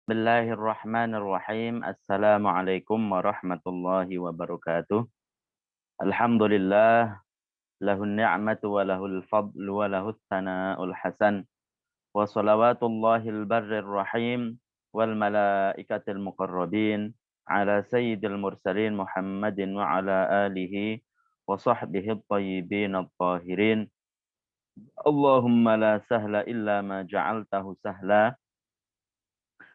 Bismillahirrahmanirrahim. Assalamualaikum warahmatullahi wabarakatuh. Alhamdulillah, lahun ni'matu wa lahul fadlu wa lahus sana'ul hasan. Wa salawatullahil barrir rahim wal malaikatil muqarrabin ala sayyidil mursalin Muhammadin wa ala alihi wa sahbihi at-tayyibin at-tahirin. Allahumma la sahla illa ma ja'altahu sahla.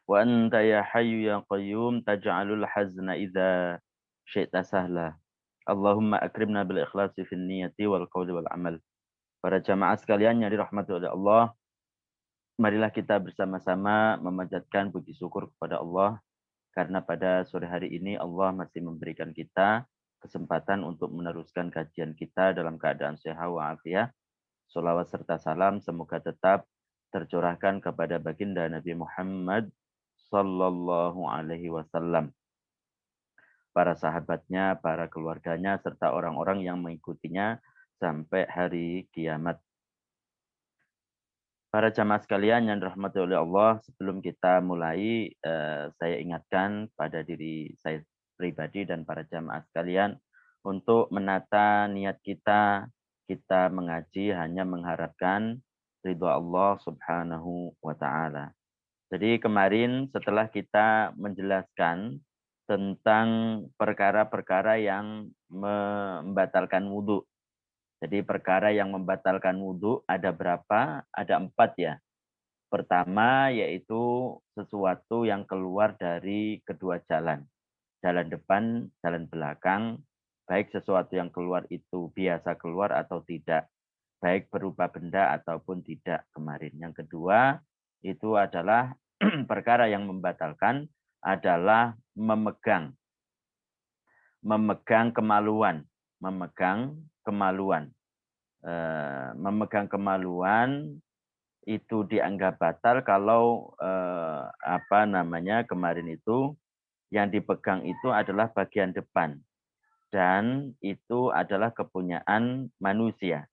Wa anta ya hayyu ya qayyum taj'alul hazna idza syi'ta sahla. Allahumma akrimna bil ikhlasi fin niyati wal qawli wal amal. Para jamaah sekalian yang dirahmati oleh Allah, marilah kita bersama-sama memanjatkan puji syukur kepada Allah karena pada sore hari ini Allah masih memberikan kita kesempatan untuk meneruskan kajian kita dalam keadaan sehat walafiat. Sholawat serta salam semoga tetap tercurahkan kepada baginda Nabi Muhammad sallallahu alaihi wasallam, para sahabatnya, para keluarganya, serta orang-orang yang mengikutinya sampai hari kiamat. Para jamaah sekalian yang dirahmati oleh Allah, sebelum kita mulai, saya ingatkan pada diri saya pribadi dan para jamaah sekalian untuk menata niat kita. Kita mengaji hanya mengharapkan ridho Allah subhanahu wa ta'ala. Jadi kemarin setelah kita menjelaskan tentang perkara-perkara yang membatalkan wudhu. Jadi perkara yang membatalkan wudhu ada berapa? Ada 4 ya. Pertama yaitu sesuatu yang keluar dari kedua jalan. Jalan depan, jalan belakang. Baik sesuatu yang keluar itu biasa keluar atau tidak. Baik berupa benda ataupun tidak kemarin. Yang kedua itu adalah perkara yang membatalkan adalah memegang kemaluan, memegang kemaluan itu dianggap batal kalau kemarin itu yang dipegang itu adalah bagian depan dan itu adalah kepunyaan manusia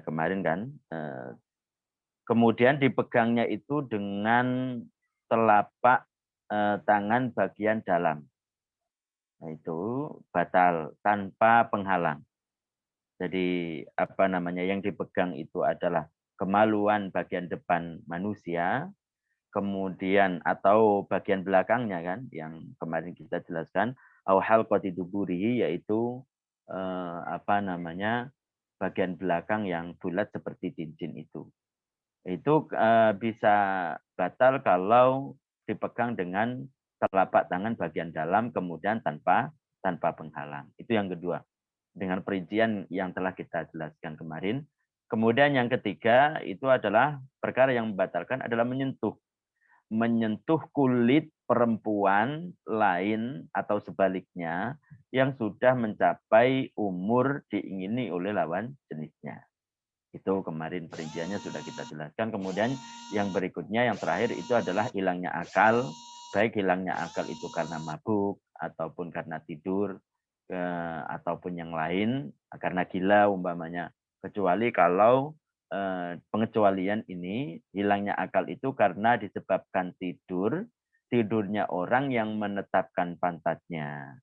kemarin kan. Kemudian dipegangnya itu dengan telapak tangan bagian dalam. Nah, itu batal tanpa penghalang. Jadi yang dipegang itu adalah kemaluan bagian depan manusia, kemudian atau bagian belakangnya kan, yang kemarin kita jelaskan, au halqati duburihi, yaitu bagian belakang yang bulat seperti cincin itu. Itu bisa batal kalau dipegang dengan telapak tangan bagian dalam kemudian tanpa penghalang. Itu yang kedua. Dengan perincian yang telah kita jelaskan kemarin. Kemudian yang ketiga itu adalah perkara yang membatalkan adalah menyentuh kulit perempuan lain atau sebaliknya yang sudah mencapai umur diingini oleh lawan jenisnya. Itu kemarin perinciannya sudah kita jelaskan. Kemudian yang berikutnya, yang terakhir itu adalah hilangnya akal. Baik hilangnya akal itu karena mabuk, ataupun karena tidur, ataupun yang lain, karena gila umpamanya. Kecuali kalau pengecualian ini, hilangnya akal itu karena disebabkan tidurnya orang yang menetapkan pantatnya.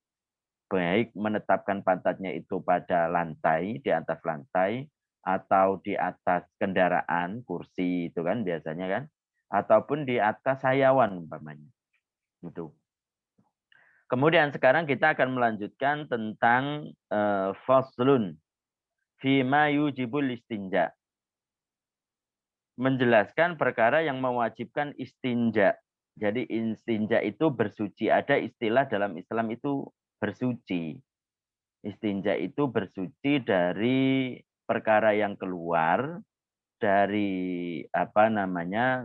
Baik menetapkan pantatnya itu pada lantai, di atas lantai, atau di atas kendaraan, kursi itu kan biasanya kan, ataupun di atas sayawan umpamanya. Itu. Kemudian sekarang kita akan melanjutkan tentang faslun fima yujibul istinja. Menjelaskan perkara yang mewajibkan istinja. Jadi istinja itu bersuci. Ada istilah dalam Islam itu bersuci. Istinja itu bersuci dari perkara yang keluar dari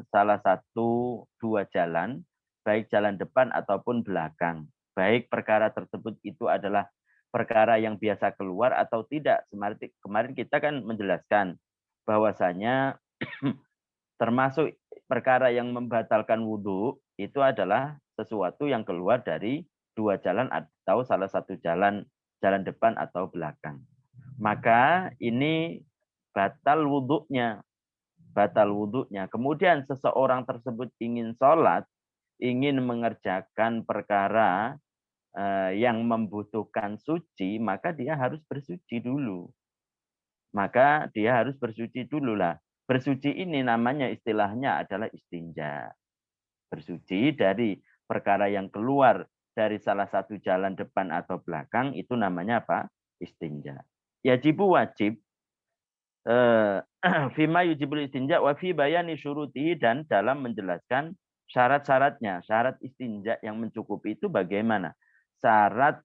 salah satu dua jalan, baik jalan depan ataupun belakang. Baik perkara tersebut itu adalah perkara yang biasa keluar atau tidak. Kemarin kita kan menjelaskan bahwasanya termasuk perkara yang membatalkan wudhu itu adalah sesuatu yang keluar dari dua jalan atau salah satu jalan depan atau belakang. Maka ini batal wudhunya. Kemudian seseorang tersebut ingin sholat, ingin mengerjakan perkara yang membutuhkan suci, maka dia harus bersuci dulu. Maka dia harus bersuci dulu lah. Bersuci ini namanya istilahnya adalah istinja. Bersuci dari perkara yang keluar dari salah satu jalan depan atau belakang itu namanya apa? Istinja. Yajibu wajib fima yujibul istinja wa fi bayani syurutihi, dan dalam menjelaskan syarat-syaratnya. Syarat istinja yang mencukupi itu bagaimana? Syarat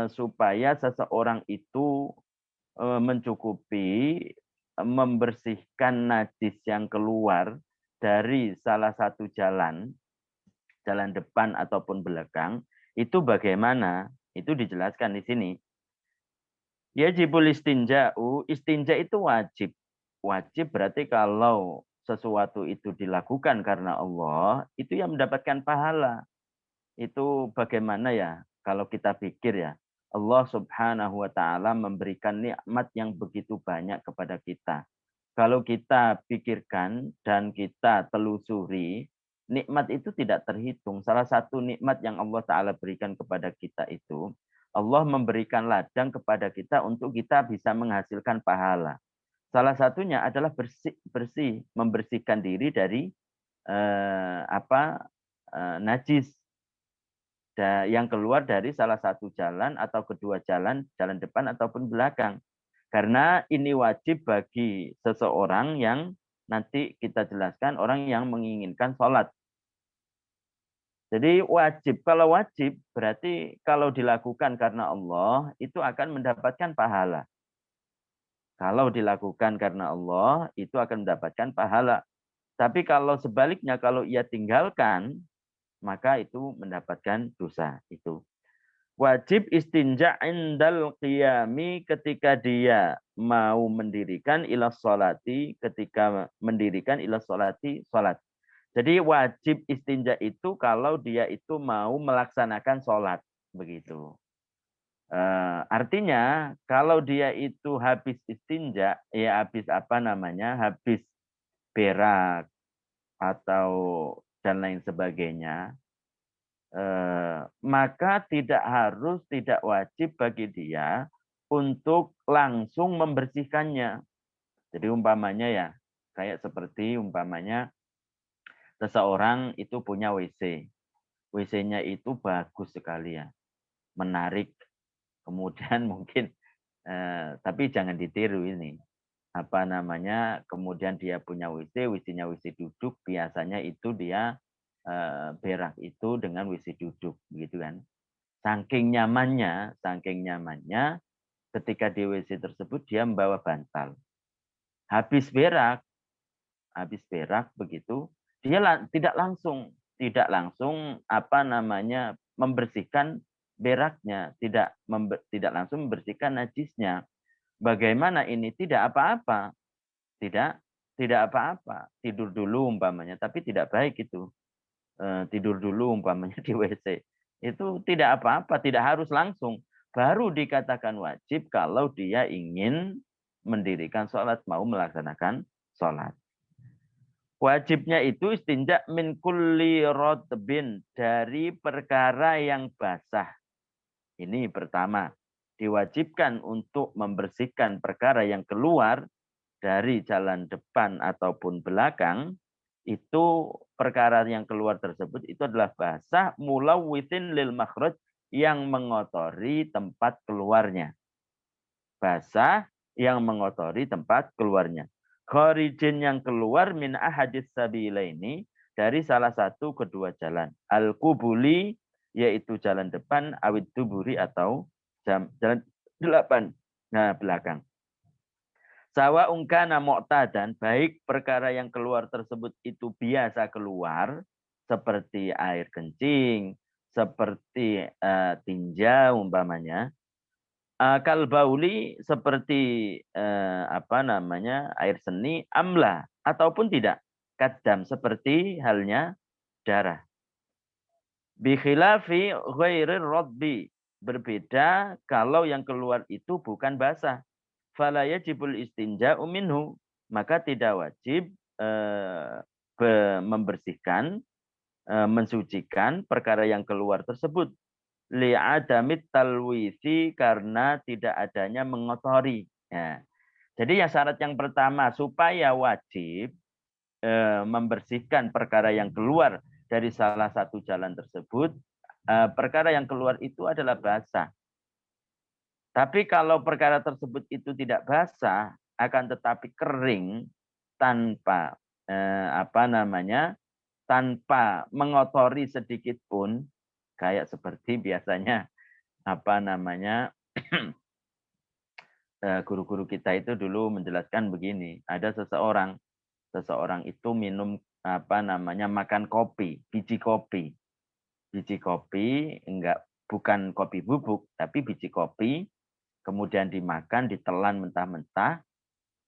supaya seseorang itu mencukupi membersihkan najis yang keluar dari salah satu jalan depan ataupun belakang, itu bagaimana? Itu dijelaskan di sini. Yajibul istinja'u, istinja itu wajib. Wajib berarti kalau sesuatu itu dilakukan karena Allah, itu yang mendapatkan pahala. Itu bagaimana ya? Kalau kita pikir ya, Allah Subhanahu wa taala memberikan nikmat yang begitu banyak kepada kita. Kalau kita pikirkan dan kita telusuri, nikmat itu tidak terhitung. Salah satu nikmat yang Allah taala berikan kepada kita itu, Allah memberikan ladang kepada kita untuk kita bisa menghasilkan pahala. Salah satunya adalah bersih, membersihkan diri dari najis yang keluar dari salah satu jalan atau kedua jalan depan ataupun belakang. Karena ini wajib bagi seseorang yang nanti kita jelaskan orang yang menginginkan sholat. Jadi wajib, kalau wajib berarti kalau dilakukan karena Allah itu akan mendapatkan pahala. Kalau dilakukan karena Allah itu akan mendapatkan pahala. Tapi kalau sebaliknya, kalau ia tinggalkan, maka itu mendapatkan dosa itu. Wajib istinja indal qiyami, ketika dia mau mendirikan ila sholati, ketika mendirikan ila sholati, sholat. Jadi wajib istinja itu kalau dia itu mau melaksanakan sholat, begitu. Artinya kalau dia itu habis istinja, ya habis habis berak atau dan lain sebagainya, maka tidak wajib bagi dia untuk langsung membersihkannya. Jadi umpamanya ya, kayak seperti umpamanya seseorang itu punya WC. WC-nya itu bagus sekali ya, menarik. Kemudian mungkin, tapi jangan ditiru ini. Kemudian dia punya WC, WC-nya WC duduk, biasanya itu dia berak itu dengan WC duduk, gitu kan. Saking nyamannya, ketika di WC tersebut dia membawa bantal. Habis berak begitu, dia tidak langsung membersihkan beraknya, tidak langsung membersihkan najisnya. Bagaimana ini? Tidak apa-apa. Tidak apa-apa. Tidur dulu umpamanya, tapi tidak baik itu. Tidur dulu umpamanya di WC. Itu tidak apa-apa, tidak harus langsung. Baru dikatakan wajib kalau dia ingin mendirikan sholat, mau melaksanakan sholat. Wajibnya itu istinja min kulli rodbin, dari perkara yang basah. Ini pertama, diwajibkan untuk membersihkan perkara yang keluar dari jalan depan ataupun belakang. Itu perkara yang keluar tersebut itu adalah basah mulawwitin lil makhraj, yang mengotori tempat keluarnya. Basah yang mengotori tempat keluarnya. Kharijin, yang keluar min ahadis sabilaini, dari salah satu kedua jalan. Al-kubuli, yaitu jalan depan, awid duburi, atau jalan delapan, nah belakang. Sawa ungkana mu'tadan, baik perkara yang keluar tersebut itu biasa keluar, seperti air kencing, seperti tinja umpamanya, kalbauli, seperti air seni, amla, ataupun tidak, kadam, seperti halnya darah. Bikhilafi ghairir rodbi, berbeda kalau yang keluar itu bukan basah. Fala yajibul istinja'u minhu, maka tidak wajib membersihkan mensucikan perkara yang keluar tersebut. Li'adamit talwisi, karena tidak adanya mengotori. Ya. Jadi yang syarat yang pertama supaya wajib membersihkan perkara yang keluar dari salah satu jalan tersebut, perkara yang keluar itu adalah basah. Tapi kalau perkara tersebut itu tidak basah, akan tetapi kering tanpa tanpa mengotori sedikit pun, kayak seperti biasanya guru-guru kita itu dulu menjelaskan begini, ada seseorang itu minum makan kopi, biji kopi enggak, bukan kopi bubuk tapi biji kopi, kemudian dimakan, ditelan mentah-mentah,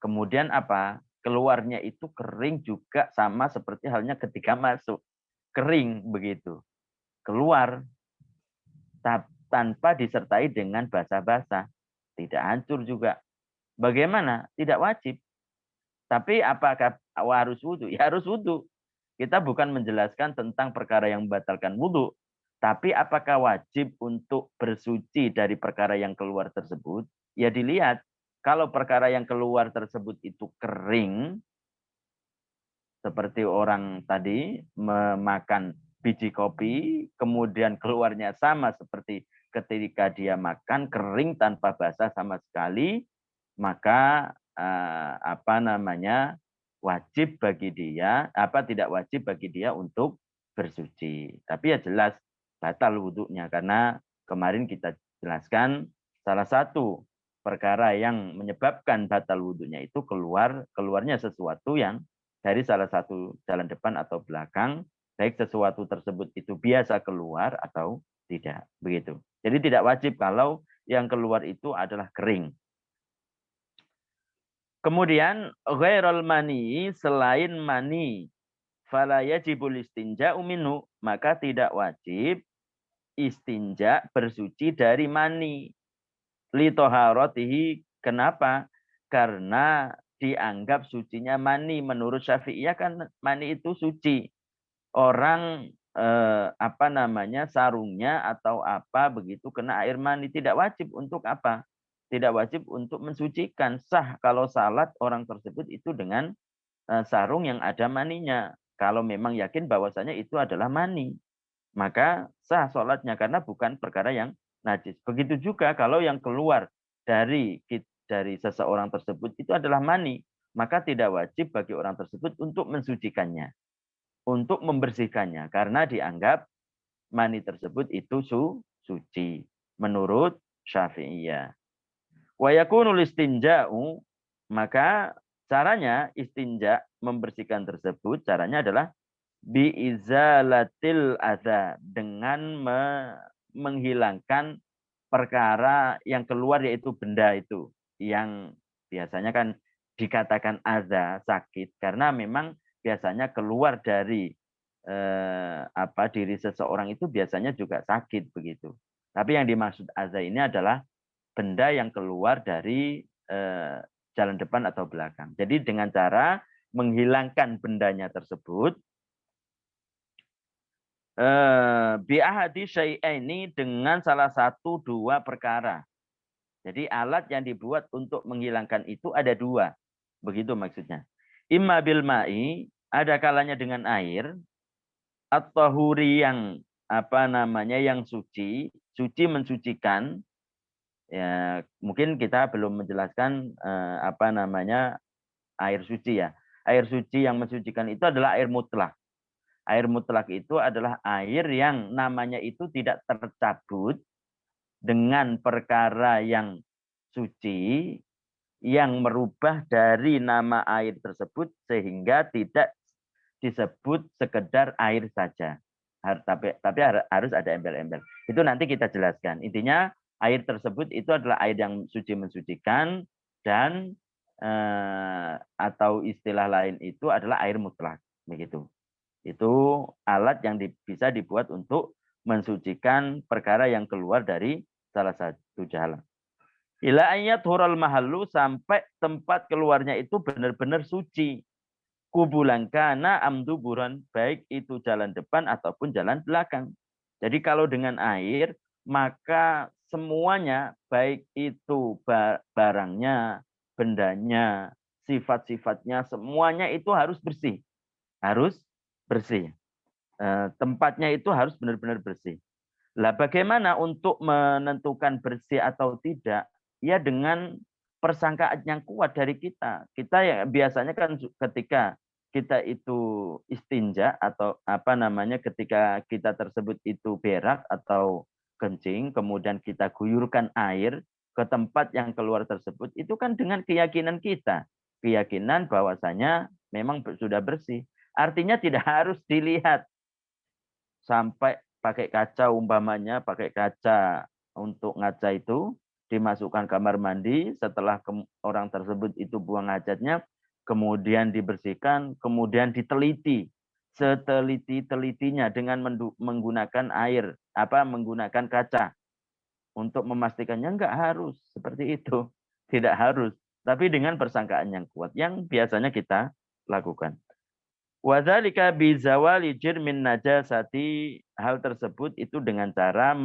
kemudian keluarnya itu kering juga, sama seperti halnya ketika masuk, kering begitu keluar tanpa disertai dengan basah-basah, tidak hancur juga. Bagaimana? Tidak wajib. Tapi apakah harus wudhu? Ya harus wudhu. Kita bukan menjelaskan tentang perkara yang membatalkan wudhu, tapi apakah wajib untuk bersuci dari perkara yang keluar tersebut? Ya dilihat. Kalau perkara yang keluar tersebut itu kering, seperti orang tadi memakan biji kopi, kemudian keluarnya sama seperti ketika dia makan, kering tanpa basah sama sekali, maka wajib bagi dia, tidak wajib bagi dia untuk bersuci. Tapi ya jelas batal wudhunya, karena kemarin kita jelaskan salah satu perkara yang menyebabkan batal wudhunya itu keluarnya sesuatu yang dari salah satu jalan depan atau belakang, baik sesuatu tersebut itu biasa keluar atau tidak, begitu. Jadi tidak wajib kalau yang keluar itu adalah kering. Kemudian ghairul mani, selain mani, fala yajibul istinja minhu, maka tidak wajib istinja bersuci dari mani. Li toharatihi, kenapa? Karena dianggap sucinya mani. Menurut Syafi'iyah kan mani itu suci. Orang sarungnya atau begitu kena air mani, tidak wajib untuk apa? Tidak wajib untuk mensucikan. Sah kalau salat orang tersebut itu dengan sarung yang ada maninya. Kalau memang yakin bahwasanya itu adalah mani, maka sah sholatnya karena bukan perkara yang najis. Begitu juga kalau yang keluar dari seseorang tersebut itu adalah mani, maka tidak wajib bagi orang tersebut untuk mensucikannya, untuk membersihkannya, karena dianggap mani tersebut itu suci menurut Syafi'iyah. Wa yakunul istinja'u, maka caranya istinja membersihkan tersebut, caranya adalah biizalatil adza, dengan menghilangkan perkara yang keluar, yaitu benda itu yang biasanya kan dikatakan adza, sakit, karena memang biasanya keluar dari diri seseorang itu biasanya juga sakit begitu. Tapi yang dimaksud adza ini adalah benda yang keluar dari jalan depan atau belakang. Jadi dengan cara menghilangkan bendanya tersebut, bi'ahadi syai'aini, dengan salah satu dua perkara. Jadi alat yang dibuat untuk menghilangkan itu ada dua. Begitu maksudnya. Imma bil ma'i, ada kalanya dengan air, atau huri yang yang suci mensucikan. Ya, mungkin kita belum menjelaskan air suci ya. Air suci yang mensucikan itu adalah air mutlak. Air mutlak itu adalah air yang namanya itu tidak tercabut dengan perkara yang suci, yang merubah dari nama air tersebut sehingga tidak disebut sekedar air saja. Tapi harus ada embel-embel. Itu nanti kita jelaskan. Intinya air tersebut itu adalah air yang suci mensucikan, dan atau istilah lain itu adalah air mutlak. Begitu. Itu alat yang bisa dibuat untuk mensucikan perkara yang keluar dari salah satu jalan. Ila ayat hural mahallu, sampai tempat keluarnya itu benar-benar suci. kubulan kana amduburan, baik itu jalan depan ataupun jalan belakang. Jadi kalau dengan air, maka semuanya, baik itu barangnya, bendanya, sifat-sifatnya, semuanya itu harus bersih. Harus bersih. Tempatnya itu harus benar-benar bersih. Lah bagaimana untuk menentukan bersih atau tidak? Ya dengan persangkaan yang kuat dari kita. Kita ya biasanya kan ketika kita itu istinja atau apa namanya ketika kita tersebut itu berak atau kencing, kemudian kita guyurkan air ke tempat yang keluar tersebut, itu kan dengan keyakinan kita. Keyakinan bahwasanya memang sudah bersih. Artinya tidak harus dilihat sampai pakai kaca umpamanya, pakai kaca untuk ngaca itu, dimasukkan kamar mandi, setelah orang tersebut itu buang hajatnya, kemudian dibersihkan, kemudian diteliti, seteliti-telitinya dengan menggunakan air, menggunakan kaca, untuk memastikannya enggak harus seperti itu. Tidak harus. Tapi dengan persangkaan yang kuat, yang biasanya kita lakukan. Wadzalika bizawali jirmin najasati, hal tersebut itu dengan cara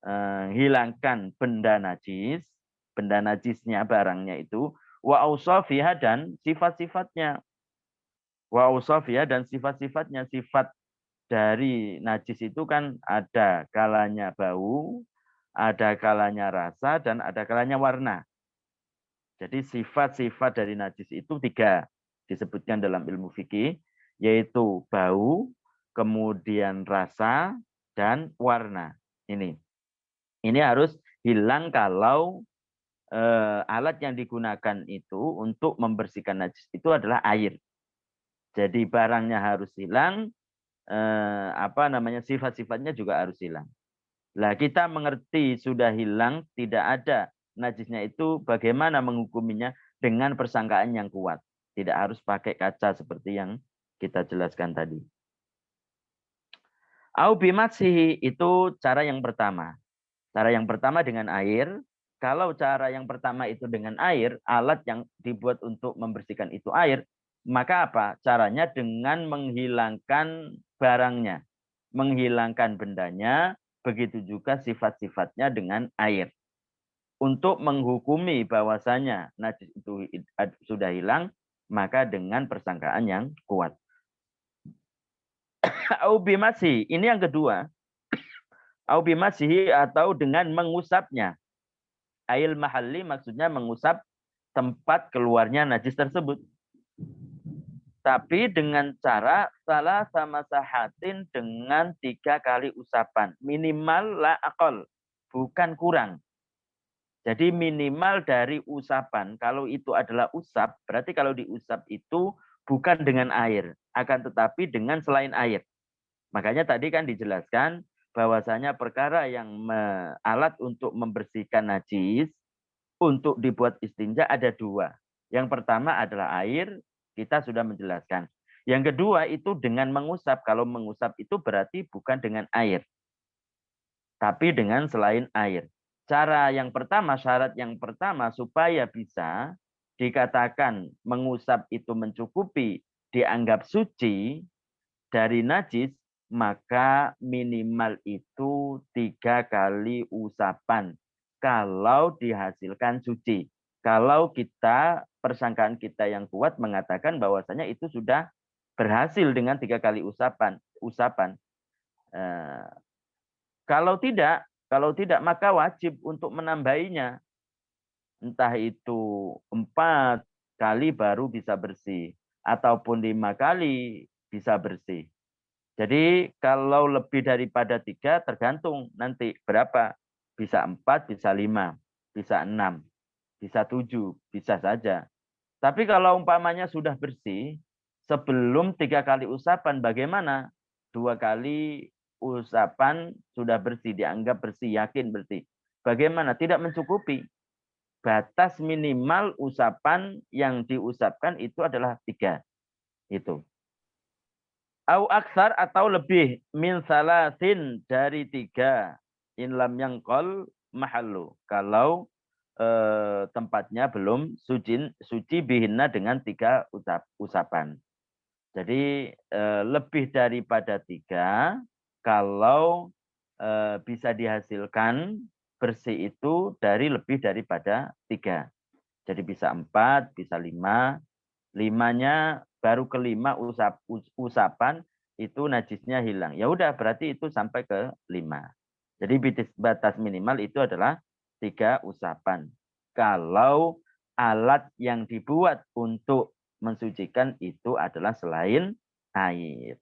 menghilangkan benda najisnya barangnya itu, wa ausafiha dan sifat-sifatnya. Wa ausafiha dan sifat-sifatnya, sifat dari najis itu kan ada kalanya bau, ada kalanya rasa, dan ada kalanya warna. Jadi sifat-sifat dari najis itu 3 disebutkan dalam ilmu fikih, yaitu bau, kemudian rasa, dan warna. Ini harus hilang kalau alat yang digunakan itu untuk membersihkan najis itu adalah air. Jadi barangnya harus hilang, sifat-sifatnya juga harus hilang. Lah kita mengerti sudah hilang, tidak ada najisnya itu, bagaimana menghukuminya? Dengan persangkaan yang kuat. Tidak harus pakai kaca seperti yang kita jelaskan tadi. Au bimatsihi, itu cara yang pertama. Cara yang pertama dengan air. Kalau cara yang pertama itu dengan air, alat yang dibuat untuk membersihkan itu air, maka apa? Caranya dengan menghilangkan barangnya, menghilangkan bendanya, begitu juga sifat-sifatnya dengan air. Untuk menghukumi bahwasanya najis itu sudah hilang, maka dengan persangkaan yang kuat. Au bimasi, ini yang kedua. Au bimasihi, atau dengan mengusapnya. Ail mahalli maksudnya mengusap tempat keluarnya najis tersebut. Tapi dengan cara salah sama sahatin, dengan 3 kali usapan. Minimal la akol, bukan kurang. Jadi minimal dari usapan. Kalau itu adalah usap, berarti kalau diusap itu bukan dengan air, akan tetapi dengan selain air. Makanya tadi kan dijelaskan bahwasanya perkara yang alat untuk membersihkan najis untuk dibuat istinja ada 2. Yang pertama adalah air, kita sudah menjelaskan. Yang kedua itu dengan mengusap. Kalau mengusap itu berarti bukan dengan air, tapi dengan selain air. Cara yang pertama, syarat yang pertama supaya bisa dikatakan mengusap itu mencukupi, dianggap suci dari najis, maka minimal itu 3 kali usapan. Kalau dihasilkan suci. Kalau kita, persangkaan kita yang kuat mengatakan bahwasanya itu sudah berhasil dengan 3 kali usapan. Kalau tidak maka wajib untuk menambahinya. Entah itu 4 kali baru bisa bersih, ataupun 5 kali bisa bersih. Jadi kalau lebih daripada 3 tergantung nanti berapa. Bisa 4, bisa 5, bisa 6, bisa 7, bisa saja. Tapi kalau umpamanya sudah bersih, sebelum 3 kali usapan bagaimana? 2 kali usapan sudah bersih, dianggap bersih, yakin bersih. Bagaimana? Tidak mencukupi. Batas minimal usapan yang diusapkan itu adalah 3. Itu. Au aksar, atau lebih, min salasin, dari 3. In lam yangqol mahallu. Kalau tempatnya belum suci bihinna dengan 3 usapan. Jadi lebih daripada 3 kalau bisa dihasilkan bersih itu dari lebih daripada 3. Jadi bisa 4, bisa 5. 5-nya baru ke-5 usapan itu najisnya hilang. Ya udah berarti itu sampai ke 5. Jadi batas minimal itu adalah 3 usapan. Kalau alat yang dibuat untuk mensucikan itu adalah selain air.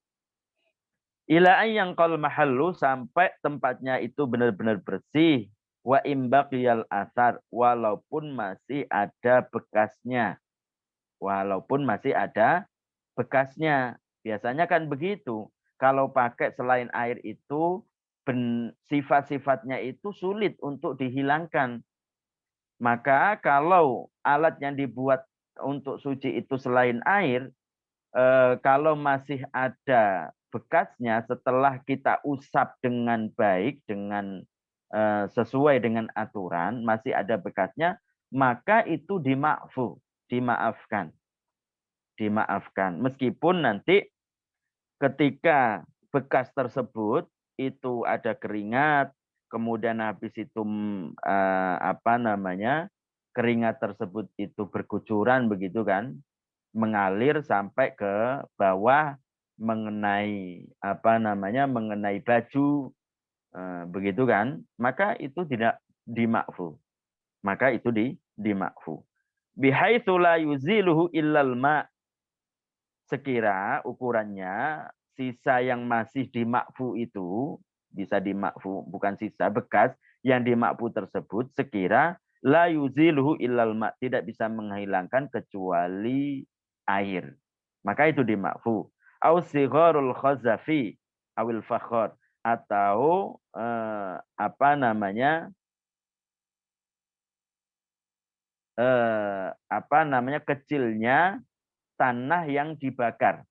Ila yang qal mahallu sampai tempatnya itu benar-benar bersih. Wa imbaqiyal asar walaupun masih ada bekasnya. Walaupun masih ada bekasnya. Biasanya kan begitu. Kalau pakai selain air itu sifat-sifatnya itu sulit untuk dihilangkan. Maka kalau alat yang dibuat untuk suci itu selain air, kalau masih ada bekasnya setelah kita usap dengan baik, dengan sesuai dengan aturan, masih ada bekasnya, maka itu dimaafkan. Dimaafkan. Meskipun nanti ketika bekas tersebut itu ada keringat, kemudian habis itu keringat tersebut itu berkucuran begitu kan, mengalir sampai ke bawah mengenai mengenai baju begitu kan, maka itu tidak dimakfu. Maka itu dimakfu. Bihaitsu la yuziluhu illal ma'. Sekira ukurannya sisa yang masih dimakfu itu bisa dimakfu, bukan sisa bekas yang dimakfu tersebut sekira la yuziluhu illal ma', tidak bisa menghilangkan kecuali air. Maka itu dimakfu. Au sigharul khazafi awil fakhor, atau kecilnya tanah yang dibakar.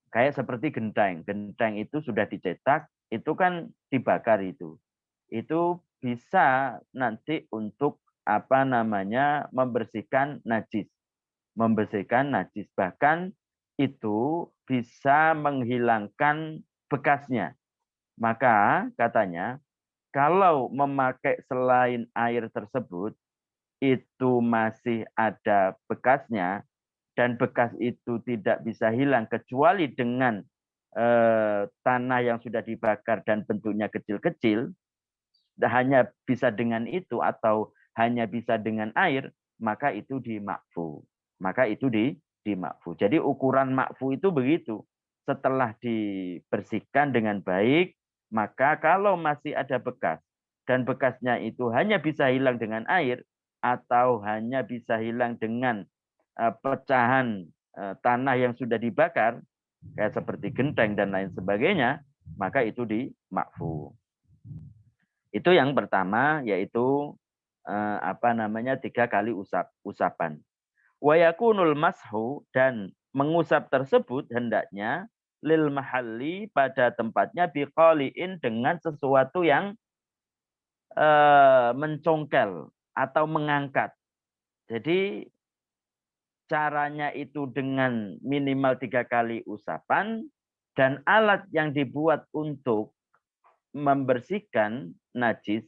Kayak seperti genteng. Genteng itu sudah dicetak, itu kan dibakar itu. Itu bisa nanti untuk membersihkan najis. Membersihkan najis. Bahkan itu bisa menghilangkan bekasnya. Maka katanya, kalau memakai selain air tersebut, itu masih ada bekasnya, dan bekas itu tidak bisa hilang kecuali dengan tanah yang sudah dibakar dan bentuknya kecil-kecil, hanya bisa dengan itu atau hanya bisa dengan air, maka itu dimakfu. Maka itu dimakfu. Jadi ukuran makfu itu begitu. Setelah dibersihkan dengan baik, maka kalau masih ada bekas dan bekasnya itu hanya bisa hilang dengan air atau hanya bisa hilang dengan pecahan tanah yang sudah dibakar, kayak seperti genteng dan lain sebagainya, maka itu dimakfu. Itu yang pertama, yaitu 3 kali usapan. Wa yakunul mashu, dan mengusap tersebut hendaknya lil mahalli, pada tempatnya, biqaliin, dengan sesuatu yang mencongkel atau mengangkat. Jadi caranya itu dengan minimal 3 kali usapan, dan alat yang dibuat untuk membersihkan najis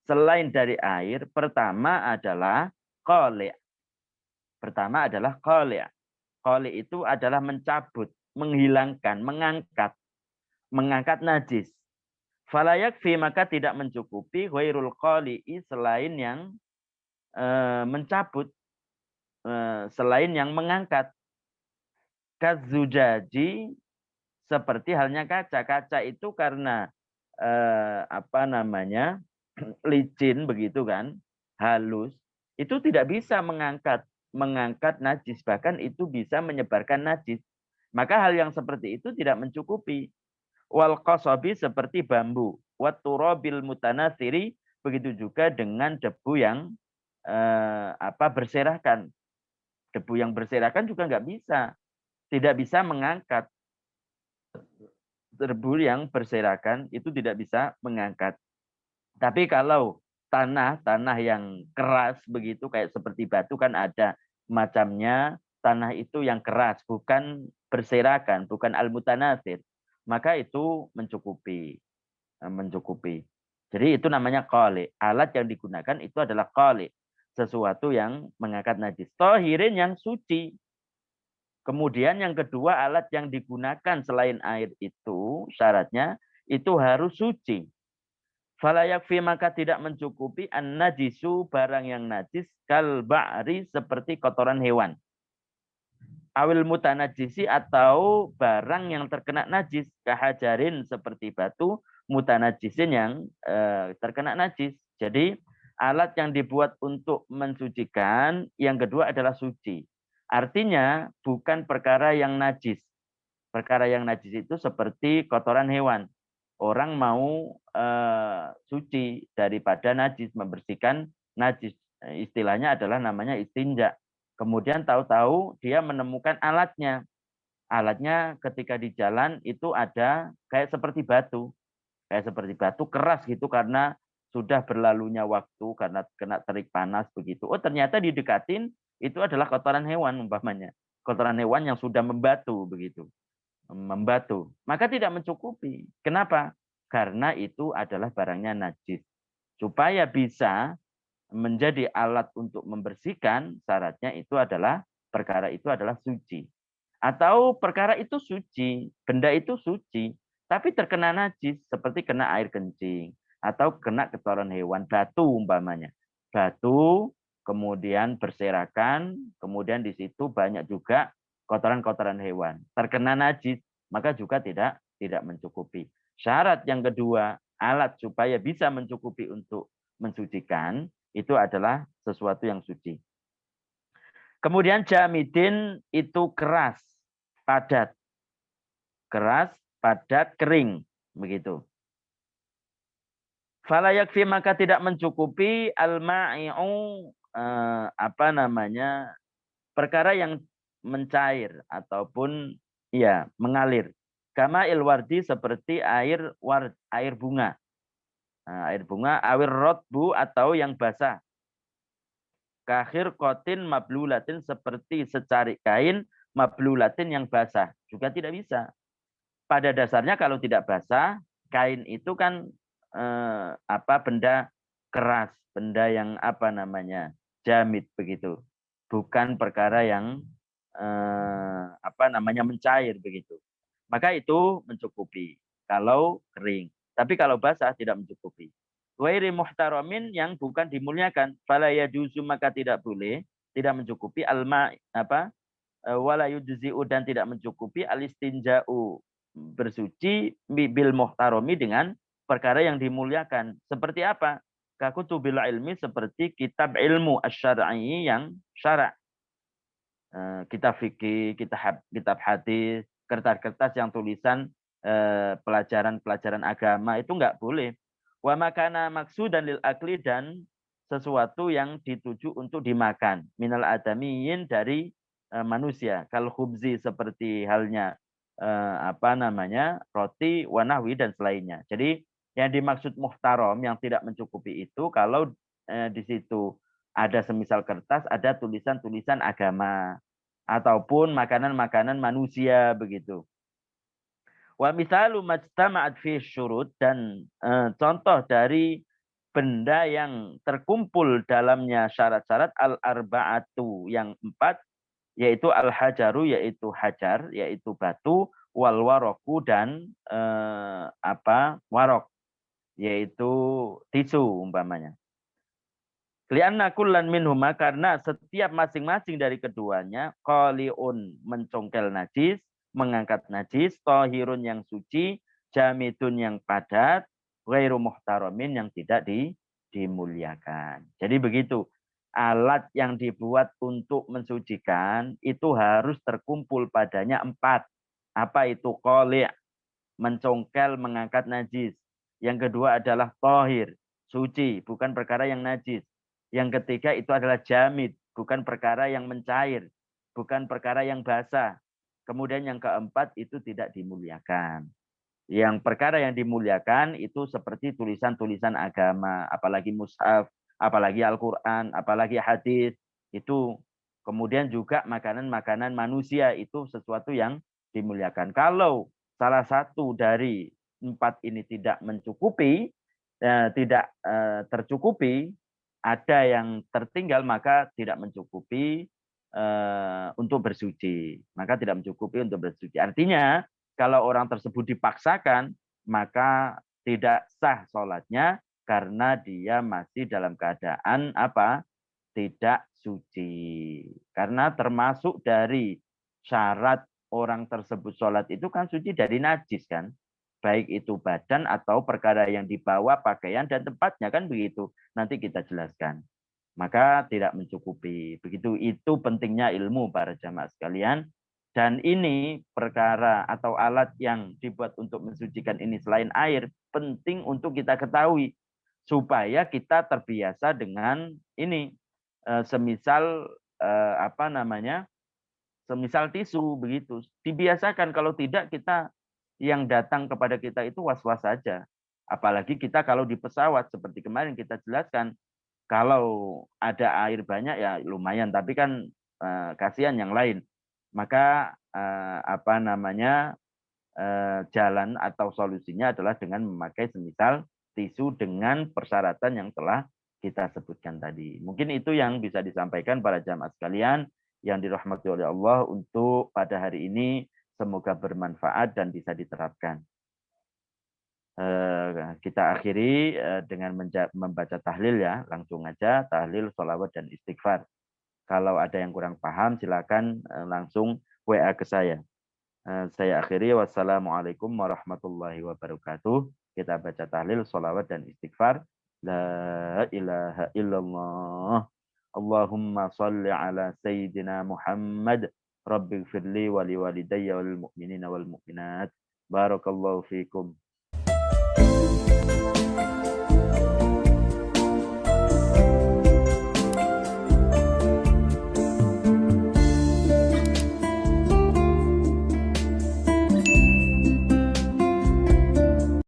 selain dari air, pertama adalah qali'. Pertama adalah qali'. Qali' itu adalah mencabut, menghilangkan, mengangkat najis. Fala yakfi, maka tidak mencukupi, ghairul qali'i, selain yang mencabut, selain yang mengangkat. Kazujaji, seperti halnya kaca. Kaca itu karena licin begitu kan, halus, itu tidak bisa mengangkat najis, bahkan itu bisa menyebarkan najis. Maka hal yang seperti itu tidak mencukupi. Wal qasabi, seperti bambu. Wat turabil mutanatsiri, begitu juga dengan debu yang berserakan. Debu yang berserakan juga nggak bisa, tidak bisa mengangkat. Debu yang berserakan itu tidak bisa mengangkat. Tapi kalau tanah yang keras begitu, kayak seperti batu kan ada macamnya, tanah itu yang keras, bukan berserakan, bukan al-mutanasir, maka itu mencukupi. Mencukupi. Jadi itu namanya qali. Alat yang digunakan itu adalah qali. Sesuatu yang mengangkat najis. Tohirin yang suci. Kemudian yang kedua, alat yang digunakan selain air itu, syaratnya itu harus suci. Fala yakfi, maka tidak mencukupi an-najisu, barang yang najis, kal ba'ri, seperti kotoran hewan. Awil mutanajisi, atau barang yang terkena najis, kahajarin, seperti batu, mutanajisin yang terkena najis. Jadi alat yang dibuat untuk mensucikan, yang kedua adalah suci. Artinya bukan perkara yang najis. Perkara yang najis itu seperti kotoran hewan. Orang mau suci daripada najis, membersihkan najis. Istilahnya adalah namanya istinja. Kemudian tahu-tahu dia menemukan alatnya. Alatnya ketika di jalan itu ada kayak seperti batu. Kayak seperti batu keras gitu karena sudah berlalunya waktu, karena kena terik panas begitu. Oh, ternyata didekatin itu adalah kotoran hewan umpamanya. Kotoran hewan yang sudah membatu begitu. Membatu. Maka tidak mencukupi. Kenapa? Karena itu adalah barangnya najis. Supaya bisa menjadi alat untuk membersihkan, syaratnya itu adalah perkara itu adalah suci. Atau perkara itu suci, benda itu suci, tapi terkena najis seperti kena air kencing atau kena kotoran hewan, batu umpamanya. Batu kemudian berserakan, kemudian di situ banyak juga kotoran-kotoran hewan. Terkena najis, maka juga tidak mencukupi. Syarat yang kedua, alat supaya bisa mencukupi untuk mensucikan itu adalah sesuatu yang suci. Kemudian jamidin itu keras, padat. Keras, padat, kering. Begitu. Fala yakfi, maka tidak mencukupi al-ma'i'u, perkara yang mencair ataupun ya mengalir. Kama ilwardi, seperti air bunga. Air bunga, awir rotbu, atau yang basah. Kahir kotin mablulatin, seperti secari kain mablulatin yang basah. Juga tidak bisa. Pada dasarnya kalau tidak basah, kain itu kan benda keras, benda yang jamit begitu. Bukan perkara yang mencair begitu. Maka itu mencukupi kalau kering. Tapi kalau basah tidak mencukupi. Wairi muhtaramin, yang bukan dimuliakan, fala yajuzu, maka tidak boleh, tidak mencukupi wala yujzi'u, dan tidak mencukupi alistinja'u, bersuci bil muhtarami, dengan perkara yang dimuliakan. Seperti apa? Kakutubil ilmi, seperti kitab ilmu asy-syar'i yang syara'. Kitab fikih, kitab hadis, kertas-kertas yang tulisan pelajaran-pelajaran agama itu enggak boleh. Wa makana maksudan lil akli, dan sesuatu yang dituju untuk dimakan, minal adamiyin, dari manusia, kal khubzi, seperti halnya roti, wanahwi, dan selainnya. Jadi yang dimaksud muhtaram yang tidak mencukupi itu kalau di situ ada semisal kertas, ada tulisan-tulisan agama ataupun makanan-makanan manusia begitu. Wa misalu majtama'at fi syurut, dan contoh dari benda yang terkumpul dalamnya syarat-syarat al-arba'atu, yang 4, yaitu al-hajaru, yaitu hajar, yaitu batu, wal waroku, dan warok, yaitu tisu umpamanya. Lianna kullan minhuma, karena setiap masing-masing dari keduanya, qaliun, mencongkel najis, mengangkat najis, tohirun, yang suci, jamidun, yang padat, ghairu muhtaramin, yang tidak dimuliakan. Jadi begitu. Alat yang dibuat untuk mensucikan itu harus terkumpul padanya 4. Apa itu? Qali', mencongkel, mengangkat najis. Yang kedua adalah tohir, suci, bukan perkara yang najis. Yang ketiga itu adalah jamid, bukan perkara yang mencair, bukan perkara yang basah. Kemudian yang keempat itu tidak dimuliakan. Yang perkara yang dimuliakan itu seperti tulisan-tulisan agama, apalagi mushaf, apalagi Al-Quran, apalagi hadis. Itu kemudian juga makanan-makanan manusia itu sesuatu yang dimuliakan. Kalau salah satu dari 4 ini tidak mencukupi, tidak tercukupi, ada yang tertinggal maka tidak mencukupi untuk bersuci. Maka tidak mencukupi untuk bersuci. Artinya kalau orang tersebut dipaksakan, maka tidak sah sholatnya karena dia masih dalam keadaan apa? Tidak suci. Karena termasuk dari syarat orang tersebut sholat itu kan suci dari najis kan. Baik itu badan atau perkara yang dibawa, pakaian dan tempatnya kan begitu. Nanti kita jelaskan. Maka tidak mencukupi. Begitu itu pentingnya ilmu para jamaah sekalian. Dan ini perkara atau alat yang dibuat untuk mensucikan ini selain air, penting untuk kita ketahui. Supaya kita terbiasa dengan ini. Semisal apa namanya, semisal tisu begitu. Dibiasakan, kalau tidak kita yang datang kepada kita itu was-was saja. Apalagi kita kalau di pesawat seperti kemarin kita jelaskan, kalau ada air banyak ya lumayan, tapi kan kasihan yang lain. Maka apa namanya, jalan atau solusinya adalah dengan memakai semisal tisu dengan persyaratan yang telah kita sebutkan tadi. Mungkin itu yang bisa disampaikan para jamaah sekalian yang dirahmati oleh Allah untuk pada hari ini. Semoga bermanfaat dan bisa diterapkan. Kita akhiri dengan membaca tahlil ya. Langsung aja tahlil, sholawat, dan istighfar. Kalau ada yang kurang paham silakan langsung WA ke saya. Saya akhiri. Wassalamualaikum warahmatullahi wabarakatuh. Kita baca tahlil, sholawat, dan istighfar. La ilaha illallah. Allahumma salli ala Sayyidina Muhammad. Rabbi gfirli wali walidayya wal mu'minina wal mu'minat. Barakallahu fikum.